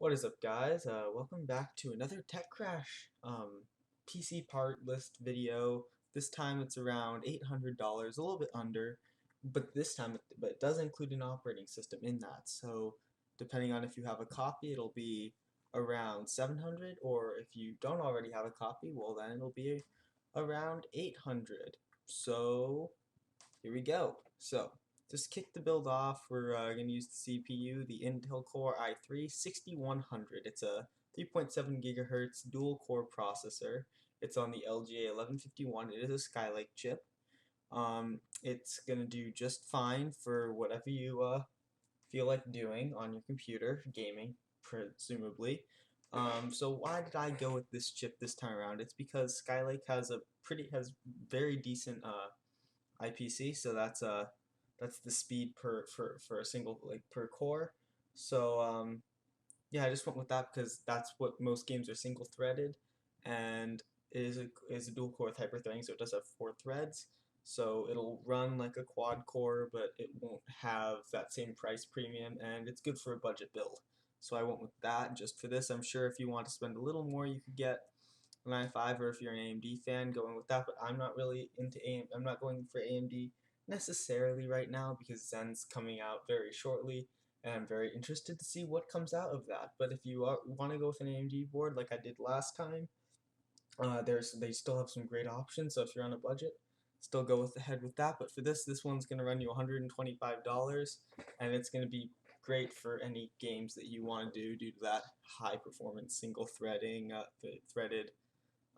What is up, guys? Welcome back to another Tech Crash PC part list video. This time it's around $800, a little bit under, but it does include an operating system in that. So depending on if you have a copy, it'll be around 700, or if you don't already have a copy, well then it'll be around 800. So here we go. So just kick the build off. We're going to use the CPU, the Intel Core i3 6100. It's a 3.7 gigahertz dual core processor. It's on the LGA 1151. It is a Skylake chip. It's going to do just fine for whatever you feel like doing on your computer, gaming, presumably. So why did I go with this chip this time around? It's because Skylake has very decent IPC, so that's the speed for a single per core. So yeah, I just went with that because that's what most games are single threaded, and it is a dual core with hyperthreading, so it does have 4 threads. So it'll run like a quad core, but it won't have that same price premium, and it's good for a budget build. So I went with that just for this. I'm sure if you want to spend a little more, you could get an i5, or if you're an AMD fan, going with that. But I'm not really into AMD. I'm not going for AMD necessarily right now because Zen's coming out very shortly, and I'm very interested to see what comes out of that. But if you want to go with an AMD board like I did last time, they still have some great options. So if you're on a budget, still go ahead with that. But for this one's going to run you $125, and it's going to be great for any games that you want to do due to that high performance single threaded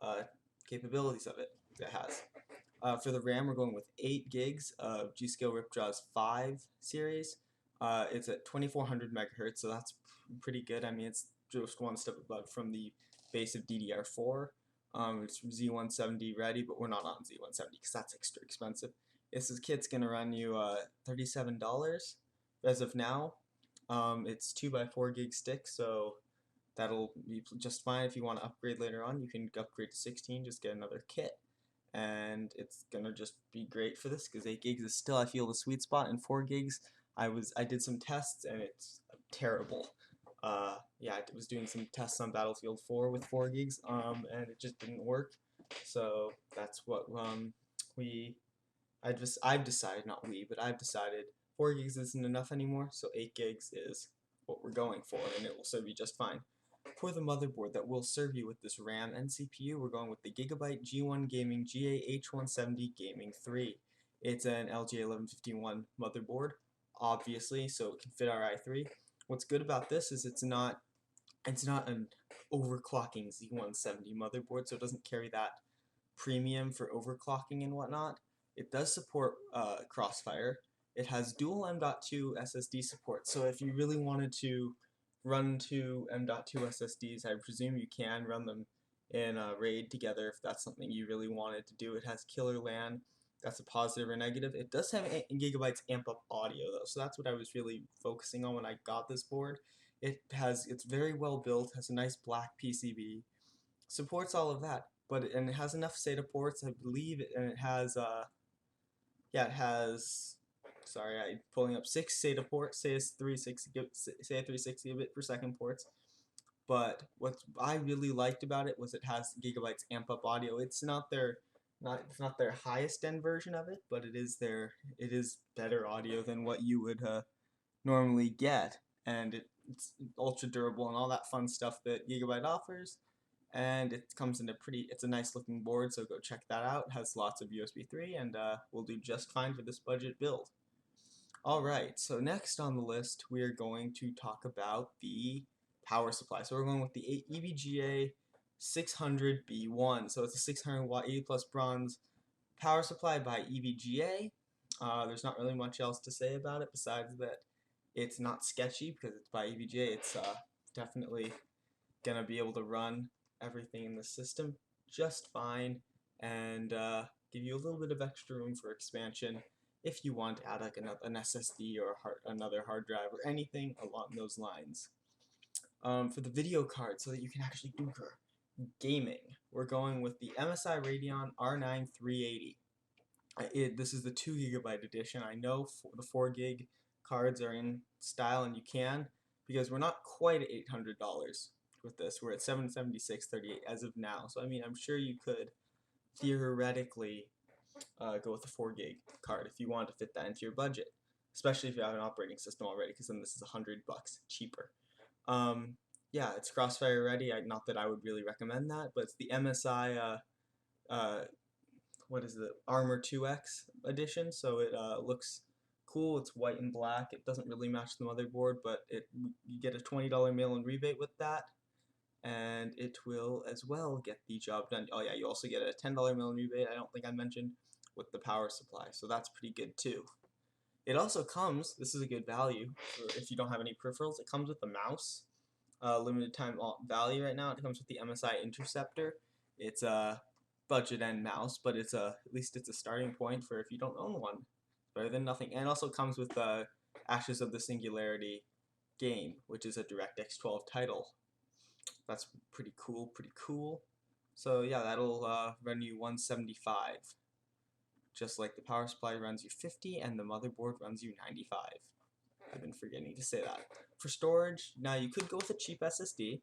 uh, capabilities of it that has. For the RAM, we're going with 8 gigs of G.Skill Ripjaws 5 series. It's at 2400 megahertz, so that's pretty good. I mean, it's just one step above from the base of DDR4. It's Z170 ready, but we're not on Z170 because that's extra expensive. This kit's going to run you $37 as of now. It's 2x4 gig stick, so that'll be just fine. If you want to upgrade later on, you can upgrade to 16, just get another kit. And it's gonna just be great for this because 8 gigs is still, I feel, the sweet spot, and 4 gigs I did some tests and it's terrible. Yeah, I was doing some tests on Battlefield 4 with 4 gigs, and it just didn't work. So that's what I've decided, not we, but I've decided 4 gigs isn't enough anymore, so 8 gigs is what we're going for, and it will serve you just fine. For the motherboard that will serve you with this RAM and CPU, we're going with the Gigabyte G1 Gaming GA-H170 Gaming 3. It's an LGA 1151 motherboard, obviously, so it can fit our i3. What's good about this is it's not an overclocking Z170 motherboard, so it doesn't carry that premium for overclocking and whatnot. It does support Crossfire. It has dual M.2 SSD support, so if you really wanted to run 2 M.2 SSDs, I presume you can run them in a RAID together if that's something you really wanted to do. It has killer LAN. That's a positive or negative. It does have 8 gigabytes amp up audio though, so that's what I was really focusing on when I got this board. It's very well built, has a nice black PCB, supports all of that, and it has enough SATA ports, I believe, and it has yeah, it has. Sorry, I'm pulling up 6 SATA ports, say 360 bit per second ports. But what I really liked about it was it has gigabytes amp up audio. It's not their highest end version of it, but it is better audio than what you would normally get, and it's ultra durable and all that fun stuff that Gigabyte offers. And it comes in it's a nice looking board, so go check that out. It has lots of USB 3, and will do just fine for this budget build. Alright, so next on the list we are going to talk about the power supply. So we're going with the EVGA 600B1. So it's a 600 watt 80 plus bronze power supply by EVGA. There's not really much else to say about it besides that it's not sketchy because it's by EVGA. It's definitely gonna be able to run everything in the system just fine, and give you a little bit of extra room for expansion if you want to add like an SSD or another hard drive or anything along those lines. For the video card, so that you can actually do gaming, we're going with the MSI Radeon R9 380. This is the 2 gigabyte edition. I know the 4 gig cards are in style and you can, because we're not quite at $800 with this. We're at $776.38 as of now. So I mean, I'm sure you could theoretically go with a 4 gig card if you wanted to fit that into your budget, especially if you have an operating system already, because then this is $100 cheaper. Yeah, it's Crossfire ready. Not that I would really recommend that, but it's the MSI what is it, Armor 2X edition, so it looks cool. It's white and black. It doesn't really match the motherboard, but you get a $20 mail-in rebate with that, and it will as well get the job done. Oh yeah, you also get a $10 mail-in rebate, I don't think I mentioned, with the power supply, so that's pretty good too. It also comes, this is a good value if you don't have any peripherals, it comes with a mouse, limited time value right now. It comes with the MSI Interceptor. It's a budget end mouse, but it's at least it's a starting point for if you don't own one. Better than nothing. And it also comes with the Ashes of the Singularity game, which is a DirectX 12 title. That's pretty cool, pretty cool. So yeah, that'll run you $175. Just like the power supply runs you $50 and the motherboard runs you $95. I've been forgetting to say that. For storage, now you could go with a cheap SSD.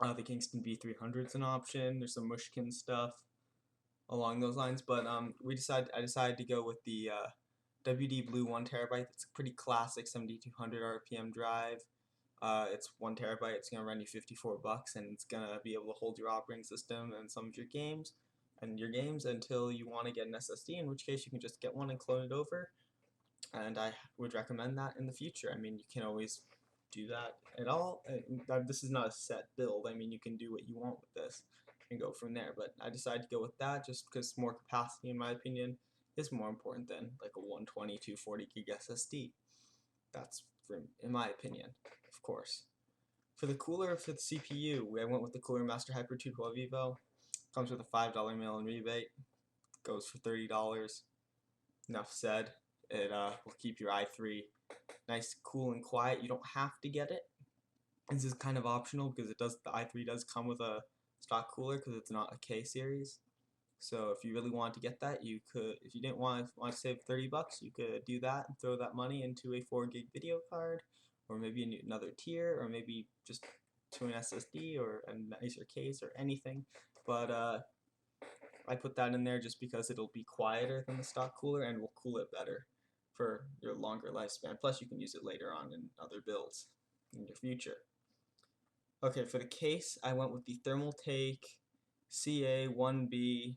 The Kingston B300 is an option. There's some Mushkin stuff along those lines, but I decided to go with the WD Blue 1TB. It's a pretty classic 7200 RPM drive. It's 1TB. It's gonna run you $54, and it's gonna be able to hold your operating system and some of your games until you want to get an SSD. In which case, you can just get one and clone it over. And I would recommend that in the future. I mean, you can always do that at all. This is not a set build. I mean, you can do what you want with this and go from there. But I decided to go with that just because more capacity, in my opinion, is more important than like a 120, 240 gig SSD. That's in my opinion, of course. For the cooler, for the CPU, I went with the Cooler Master Hyper 212 Evo. Comes with a $5 mail-in rebate. Goes for $30. Enough said. It will keep your i3 nice, cool, and quiet. You don't have to get it. This is kind of optional because the i3 does come with a stock cooler because it's not a K series. So if you really want to get that, you could. If you didn't want to save $30, you could do that and throw that money into a 4 gig video card, or maybe another tier, or maybe just to an SSD or a nicer case or anything. But I put that in there just because it'll be quieter than the stock cooler and will cool it better for your longer lifespan. Plus, you can use it later on in other builds in your future. Okay, for the case, I went with the Thermaltake CA1B1.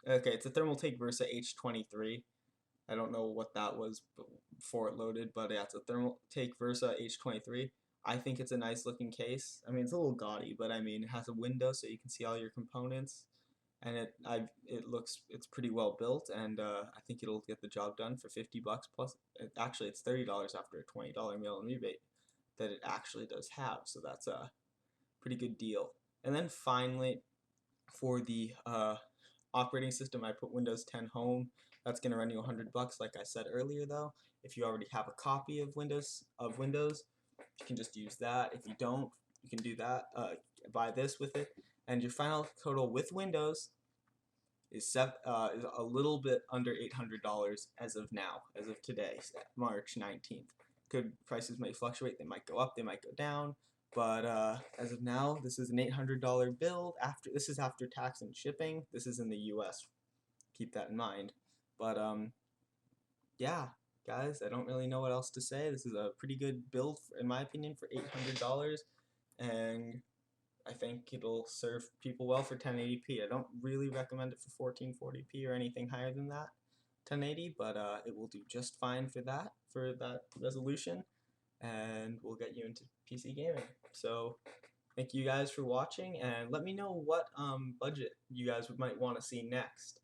Okay, it's a Thermaltake Versa H23. I don't know what that was before it loaded, but yeah, it's a Thermaltake Versa H23. I think it's a nice looking case. I mean, it's a little gaudy, but I mean, it has a window so you can see all your components, and it's pretty well built, and I think it'll get the job done for $50 plus. Actually, it's $30 after a $20 mail-in rebate that it actually does have, so that's a pretty good deal. And then finally, for the operating system, I put Windows 10 Home. That's gonna run you $100, like I said earlier. Though, if you already have a copy of Windows, you can just use that. If you don't, you can do that. Buy this with it, and your final total with Windows is a little bit under $800 as of now, as of today, March 19th. Prices may fluctuate. They might go up. They might go down. But as of now, this is an $800 build. This is after tax and shipping. This is in the U.S. Keep that in mind. But yeah, guys, I don't really know what else to say. This is a pretty good build, in my opinion, for $800, and I think it'll serve people well for 1080p. I don't really recommend it for 1440p or anything higher than that, 1080, but it will do just fine for that resolution, and will get you into PC gaming. So thank you guys for watching, and let me know what budget you guys might want to see next.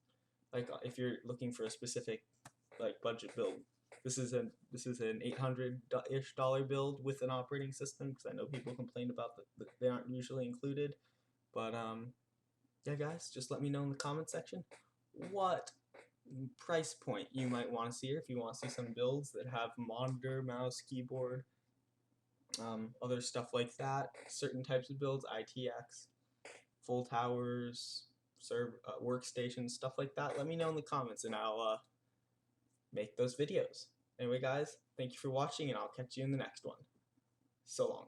Like if you're looking for a specific budget build. This is an $800-ish build with an operating system, because I know people complain about that they aren't usually included. But yeah, guys, just let me know in the comment section what price point you might want to see, or if you want to see some builds that have monitor, mouse, keyboard, other stuff like that. Certain types of builds, ITX, full towers, workstations, stuff like that. Let me know in the comments, and I'll make those videos. Anyway, guys, thank you for watching, and I'll catch you in the next one. So long.